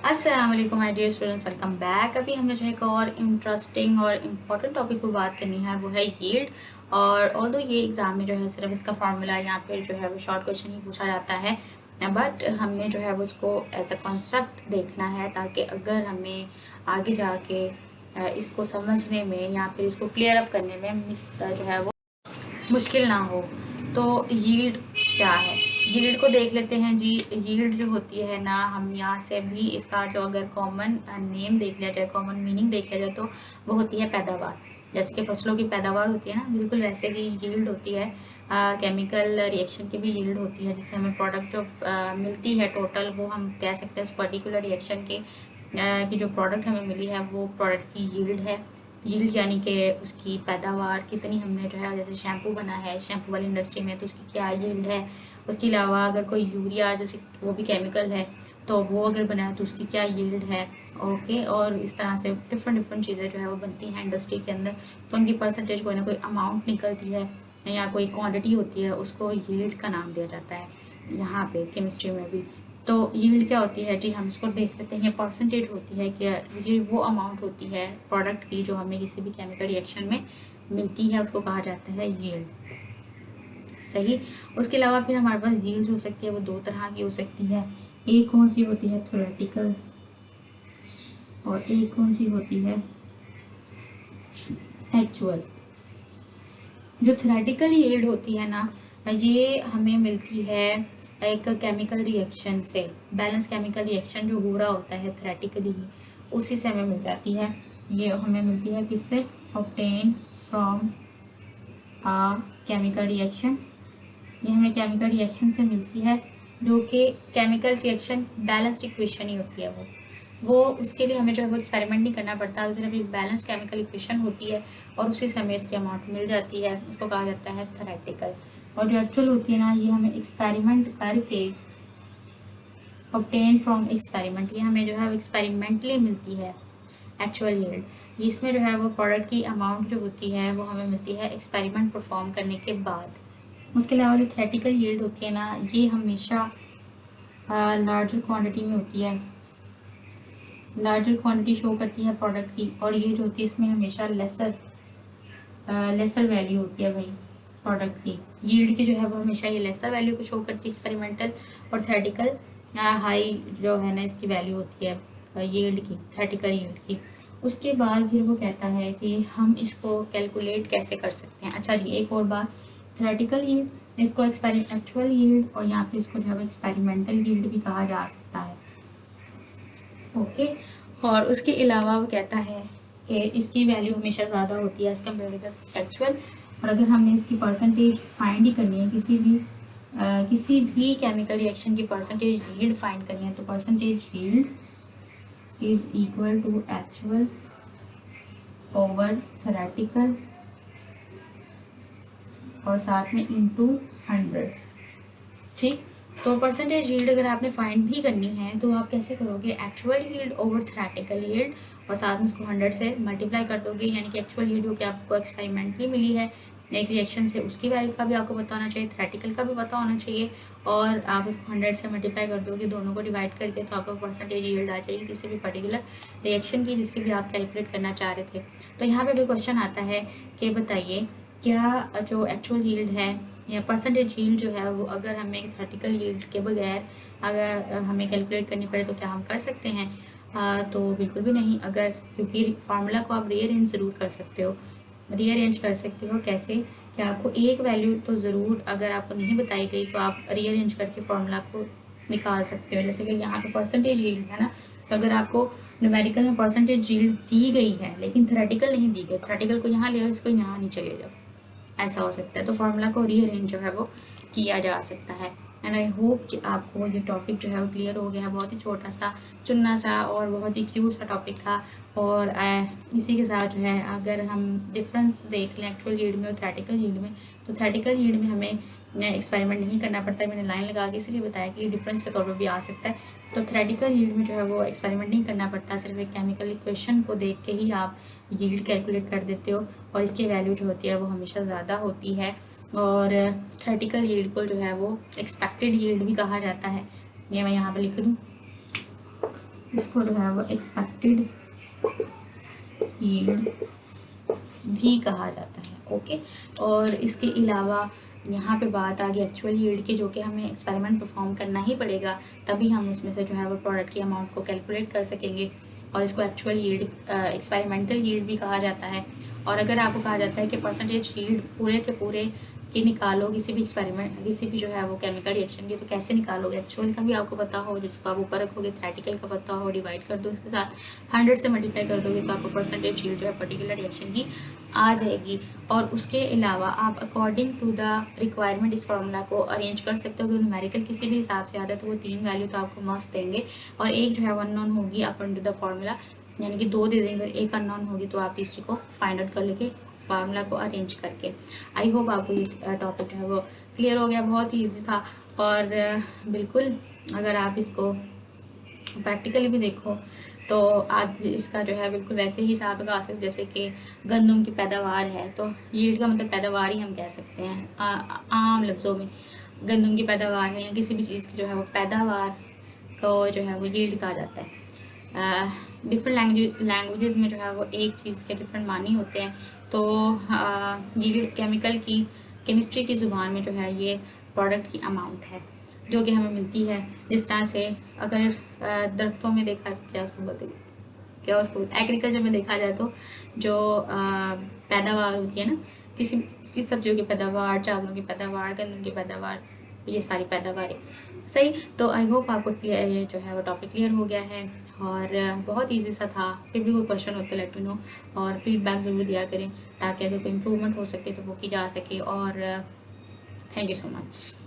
अस्सलाम वालेकुम my dear students, welcome back. अभी हमने जो है एक और इंटरेस्टिंग और इम्पॉर्टेंट टॉपिक पर बात करनी है, वो है यील्ड। और ऑल्दो ये एग्ज़ाम में जो है सिर्फ इसका फार्मूला या फिर जो है वो शॉर्ट क्वेश्चन ही पूछा जाता है, बट हमने जो है वो उसको एज अ कॉन्सेप्ट देखना है ताकि अगर हमें आगे जाके इसको समझने में या फिर इसको क्लियर अप करने में जो है वो मुश्किल ना हो। तो यील्ड क्या है, यील्ड को देख लेते हैं जी। यील्ड जो होती है ना, हम यहाँ से भी इसका जो अगर कॉमन नेम देख लिया जाए, कॉमन मीनिंग देख लिया जाए, तो वो होती है पैदावार। जैसे कि फसलों की पैदावार होती है ना, बिल्कुल वैसे ही यील्ड होती है। केमिकल रिएक्शन की भी यील्ड होती है, जिससे हमें प्रोडक्ट जो मिलती है टोटल, वो हम कह सकते हैं उस पर्टिकुलर रिएक्शन के की जो प्रोडक्ट हमें मिली है वो प्रोडक्ट की यील्ड है। यील्ड यानी कि उसकी पैदावार कितनी हमने जो है, जैसे शैम्पू बना है शैम्पू वाली इंडस्ट्री में, तो उसकी क्या यील्ड है। उसके अलावा अगर कोई यूरिया, जैसे वो भी केमिकल है, तो वो अगर बना है तो उसकी क्या यील्ड है। ओके, और इस तरह से डिफरेंट डिफरेंट चीज़ें जो है वो बनती हैं इंडस्ट्री के अंदर, तो उनकी परसेंटेज कोई ना कोई अमाउंट निकलती है या कोई क्वांटिटी होती है, उसको यील्ड का नाम दिया जाता है यहाँ पे केमिस्ट्री में भी। तो यील्ड क्या होती है जी, हम इसको देख लेते हैं। ये परसेंटेज होती है कि ये वो अमाउंट होती है प्रोडक्ट की जो हमें किसी भी केमिकल रिएक्शन में मिलती है, उसको कहा जाता है यील्ड। सही। उसके अलावा फिर हमारे पास यील्ड हो सकती है, वो दो तरह की हो सकती है। एक कौन सी होती है, थ्योरेटिकल, और एक कौन सी होती है, एक्चुअल। जो थ्योरेटिकल यील्ड होती है ना, ये हमें मिलती है एक केमिकल रिएक्शन से। बैलेंस केमिकल रिएक्शन जो हो रहा होता है थ्योरेटिकली ही, उसी से हमें मिल जाती है। ये हमें मिलती है किससे, obtain from a chemical reaction. ये हमें केमिकल रिएक्शन से मिलती है, जो कि केमिकल रिएक्शन बैलेंस्ड इक्वेशन ही होती है। वो उसके लिए हमें जो है वो एक्सपेरिमेंट नहीं करना पड़ता, सिर्फ एक बैलेंस केमिकल इक्वेशन होती है और उसी से हमें इसकी अमाउंट मिल जाती है, उसको कहा जाता है थ्योरेटिकल। और जो एक्चुअल होती है ना, ये हमें एक्सपेरिमेंट करके, ऑब्टेन फ्रॉम एक्सपेरिमेंट, ये हमें जो है एक्सपेरिमेंटली मिलती है एक्चुअल यील्ड। इसमें जो है वो प्रोडक्ट की अमाउंट जो होती है वो हमें मिलती है एक्सपेरिमेंट परफॉर्म करने के बाद। उसके अलावा जो थ्योरेटिकल यील्ड होती है ना, ये हमेशा लार्जर क्वांटिटी में होती है, लार्जर क्वांटिटी शो करती है प्रोडक्ट की। और ये जो होती है इसमें हमेशा लेसर लेसर वैल्यू होती है भाई प्रोडक्ट की। यील्ड की जो है वो हमेशा ये लेसर वैल्यू को शो करती है एक्सपेरिमेंटल, और थ्योरेटिकल हाई जो है ना इसकी वैल्यू होती है यील्ड की, थ्योरेटिकल यील्ड की। उसके बाद फिर वो कहता है कि हम इसको कैलकुलेट कैसे कर सकते हैं। अच्छा जी, एक और बात, थ्योरेटिकल यील्ड, इसको एक्चुअल यील्ड, और यहाँ पे इसको जो है एक्सपेरिमेंटल यील्ड भी कहा जा सकता है। ओके। और उसके अलावा वो कहता है कि इसकी वैल्यू हमेशा ज़्यादा होती है एज़ कम्पेयर टू एक्चुअल। और अगर हमने इसकी परसेंटेज फाइंड ही करनी है, किसी भी केमिकल रिएक्शन की परसेंटेज यील्ड फाइंड करनी है, तो percentage yield is equal to actual over theoretical, और साथ में इंटू 100। ठीक। तो परसेंटेज यील्ड अगर आपने फाइंड भी करनी है तो आप कैसे करोगे, actual yield over theoretical yield, और साथ में उसको 100 से मल्टीप्लाई कर दोगे। यानी कि एक्चुअल यील्ड जो कि आपको एक्सपेरिमेंटली मिली है एक रिएक्शन से, उसकी वैल्यू का भी आपको पता होना चाहिए, थ्योरेटिकल का भी पता होना चाहिए, और आप उसको 100 से मल्टीप्लाई कर दोगे, दोनों को डिवाइड करके, तो आपको परसेंटेज यील्ड आ जाएगी किसी भी पर्टिकुलर रिएक्शन की जिसकी भी आप कैलकुलेट करना चाह रहे थे। तो यहाँ पे अगर क्वेश्चन आता है कि बताइए क्या जो एक्चुअल यील्ड है या परसेंटेज यील्ड जो है वो अगर हमें थ्योरेटिकल यील्ड के बगैर अगर हमें कैलकुलेट करनी पड़े तो क्या हम कर सकते हैं। तो बिल्कुल भी नहीं। अगर, क्योंकि फार्मूला को आप रीअरेंज ज़रूर कर सकते हो। रीअरेंज कर सकते हो कैसे, कि आपको एक वैल्यू तो ज़रूर, अगर आपको नहीं बताई गई तो आप रीअरेंज करके फार्मूला को निकाल सकते हो। जैसे कि यहाँ पे परसेंटेज यील्ड है ना, तो अगर आपको न्यूमेरिकल में परसेंटेज यील्ड दी गई है लेकिन थ्योरेटिकल नहीं दी गई, थ्योरेटिकल को यहाँ ले आओ, इसको यहाँ नहीं चले जाओ, ऐसा हो सकता है। तो फार्मूला को रीअरेंज जो है वो किया जा सकता है। एंड आई होप कि आपको ये टॉपिक जो है वो क्लियर हो गया है। बहुत ही छोटा सा, चुन्ना सा और बहुत ही क्यूट सा टॉपिक था। और इसी के साथ जो है अगर हम डिफरेंस देख लें एक्चुअल यील्ड में और थ्योरेटिकल यील्ड में, तो थ्योरेटिकल यील्ड में हमें एक्सपेरिमेंट नहीं करना पड़ता है। मैंने लाइन लगा के इसलिए बताया कि डिफरेंस के तौर पर भी आ सकता है। तो थ्योरेटिकल यील्ड में जो है वो एक्सपेरिमेंट नहीं करना पड़ता, सिर्फ एक केमिकल इक्वेशन को देख के ही आप यील्ड कैलकुलेट कर देते हो, और इसकी वैल्यू जो होती है वो हमेशा ज़्यादा होती है। और थ्योरेटिकल यील्ड को जो है वो एक्सपेक्टेड यील्ड भी कहा जाता है। ये मैं यहाँ पर लिख दूँ, इसको जो है वो एक्सपेक्टेड यील्ड भी कहा जाता है। ओके, और इसके अलावा यहाँ पे बात आ गई एक्चुअल यील्ड की, जो कि हमें एक्सपेरिमेंट परफॉर्म करना ही पड़ेगा, तभी हम उसमें से जो है वो प्रोडक्ट की अमाउंट को कैलकुलेट कर सकेंगे, और इसको एक्चुअल यील्ड एक्सपेरिमेंटल यील्ड भी कहा जाता है। और अगर आपको कहा जाता है कि परसेंटेज यील्ड पूरे के पूरे की निकालो किसी भी एक्सपेरिमेंट, किसी भी जो है वो केमिकल रिएक्शन की, तो कैसे निकालोगे? एक्चुअल का भी आपको पता हो, जिसको आप ऊपर रखोगे, थ्योरेटिकल का पता हो, डिवाइड कर दो इसके साथ, 100 से मल्टीप्लाई कर दोगे तो आपको परसेंटेज यील्ड जो है पर्टिकुलर रिएक्शन की आ जाएगी। और उसके अलावा आप अकॉर्डिंग टू द रिक्वायरमेंट इस फार्मूला को अरेंज कर सकते हो। अगर न्यूमेरिकल किसी भी हिसाब से आता है तो वो 3 वैल्यू तो आपको मस्ट देंगे, और एक जो है वन नॉन होगी अकॉर्डिंग टू द फार्मूला, यानी कि 2 दे देंगे, और एक अननोन होगी तो आप तीसरी को फाइंड आउट कर लेंगे फार्मूला को अरेंज करके। आई होप आपको ये टॉपिक जो है वो क्लियर हो गया। बहुत ही ईजी था, और बिल्कुल अगर आप इसको प्रैक्टिकली भी देखो तो आप इसका जो है बिल्कुल वैसे ही हिसाब लगा सकते, जैसे कि गंदम की पैदावार है तो यील्ड का मतलब पैदावार ही हम कह सकते हैं आम लफ्ज़ों में। गंदम की पैदावार है या किसी भी चीज़ की जो है वो पैदावार को जो है वो यील्ड कहा जाता है। डिफरेंट लैंग्वेजेस में जो है वो एक चीज़ के डिफरेंट मानी होते हैं, तो यील्ड केमिस्ट्री की ज़ुबान में जो है ये प्रोडक्ट की अमाउंट है जो कि हमें मिलती है। जिस तरह से अगर दरख्तों में देखा, क्या उसको बोलते हैं, क्या उसको एग्रीकल्चर में देखा जाए तो जो पैदावार होती है ना, किसी सब्जियों की पैदावार, चावलों की पैदावार, गंदम की पैदावार, ये सारी पैदावार है। सही, तो आई होप आपको ये जो है वो टॉपिक क्लियर हो गया है, और बहुत इजी सा था। फिर भी कोई क्वेश्चन होते लेट मी नो, और फीडबैक ज़रूर दिया करें ताकि अगर कोई इम्प्रूवमेंट हो सके तो वो की जा सके। और थैंक यू सो मच।